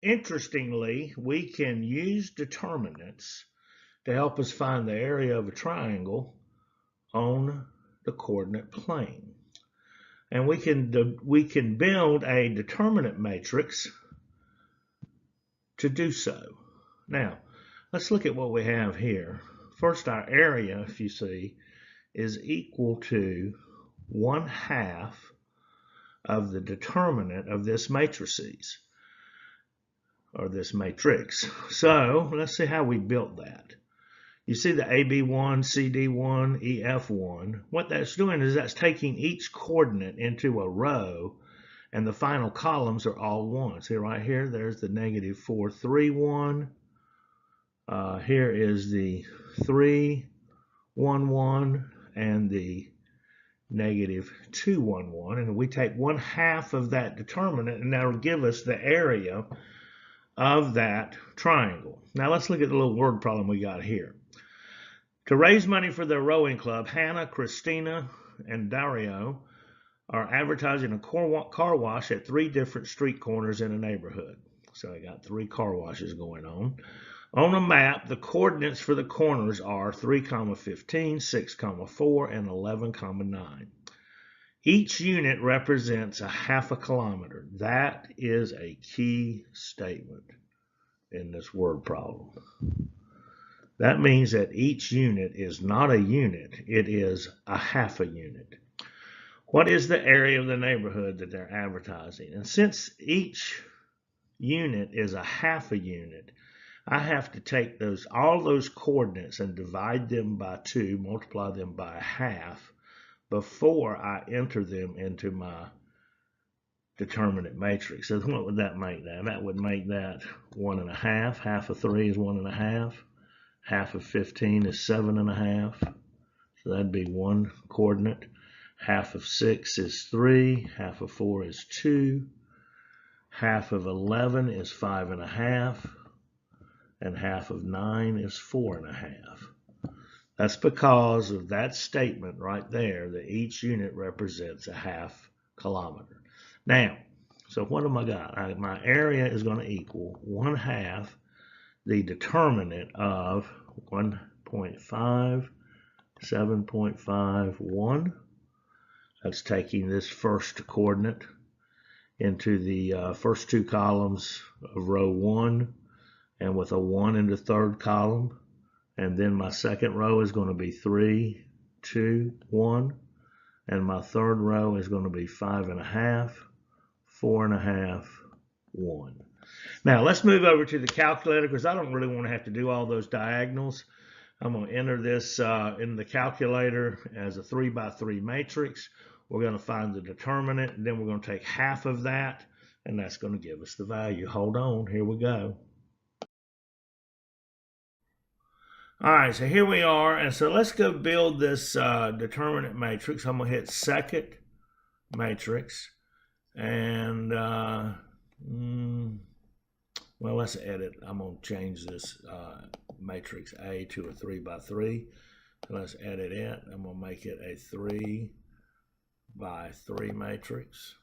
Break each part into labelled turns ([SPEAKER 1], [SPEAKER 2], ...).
[SPEAKER 1] interestingly, we can use determinants to help us find the area of a triangle on the coordinate plane. And we can build a determinant matrix to do so. Now, let's look at what we have here. First, our area, if you see, is equal to 1/2 of the determinant of this matrices, or this matrix. So let's see how we built that. You see the AB1, CD1, EF1. What that's doing is that's taking each coordinate into a row, and the final columns are all 1. See right here, there's the -4, 3, 1. Here is the 3, 1, 1, and the -2, 1, 1. And we take 1/2 of that determinant, and that'll give us the area of that triangle. Now let's look at the little word problem we got here. To raise money for their rowing club, Hannah, Christina, and Dario are advertising a car wash at 3 different street corners in a neighborhood. So I got 3 car washes going on. On a map, the coordinates for the corners are 3, 15, 6, 4, and 11, 9. Each unit represents a 1/2 kilometer. That is a key statement in this word problem. That means that each unit is not a unit, it is a 1/2 a unit. What is the area of the neighborhood that they're advertising? And since each unit is a 1/2 a unit, I have to take all those coordinates and divide them by 2, multiply them by 1/2 before I enter them into my determinant matrix. So what would that make that? That would make that 1.5. 1/2 of 3 is 1.5. 1/2 of 15 is 7.5. So that'd be 1 coordinate. 1/2 of 6 is 3. 1/2 of 4 is 2. 1/2 of 11 is 5.5. And 1/2 of 9 is 4.5. That's because of that statement right there, that each unit represents a 1/2 kilometer. Now, so what have I got? My area is going to equal 1/2 the determinant of 1.5, 7.51. That's taking this first coordinate into the first 2 columns of row 1, and with a 1 in the 3rd column. And then my second row is going to be 3, 2, 1. And my 3rd row is going to be 5.5, 4.5, 1. Now let's move over to the calculator, because I don't really want to have to do all those diagonals. I'm going to enter this in the calculator as a 3 by 3 matrix. We're going to find the determinant, and then we're going to take 1/2 of that, and that's going to give us the value. Hold on, here we go. All right, so here we are, and so let's go build this determinant matrix. I'm going to hit second matrix, and well, let's edit. I'm going to change this matrix A to a 3 by 3. So let's edit it. I'm going to make it a 3 by 3 matrix.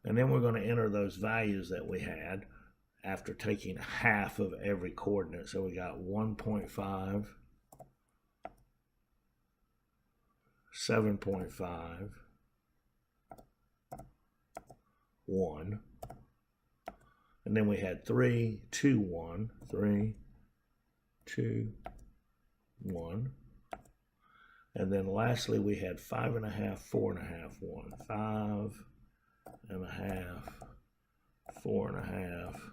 [SPEAKER 1] And then we're going to enter those values that we had after taking 1/2 of every coordinate. So we got 1.5, 7.5, 1. And then we had 3, 2, 1, 3, 2, 1. And then lastly, we had 5.5, 4.5, 1. 5.5, 4.5,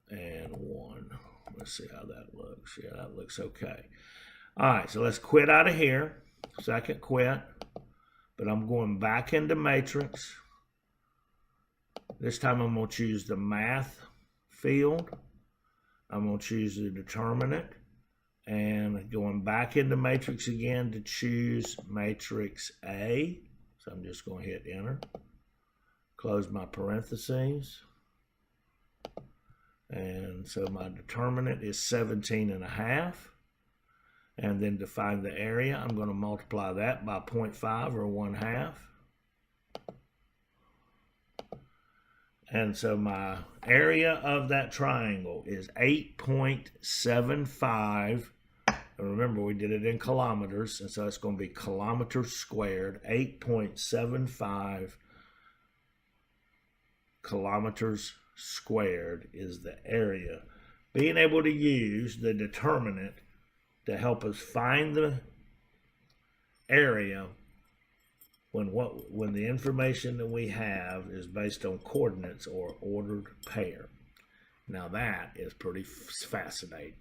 [SPEAKER 1] and 1. Let's see how that looks. Yeah, that looks okay. All right, so let's quit out of here. Second quit. But I'm going back into matrix. This time I'm going to choose the math field. I'm going to choose the determinant. And going back into matrix again to choose matrix A. So I'm just going to hit enter. Close my parentheses. And so my determinant is 17.5. And then to find the area, I'm going to multiply that by 0.5 or 1/2. And so my area of that triangle is 8.75. Remember, we did it in kilometers, and so it's going to be kilometers squared. 8.75 kilometers squared is the area. Being able to use the determinant to help us find the area when the information that we have is based on coordinates or ordered pair. Now that is pretty fascinating.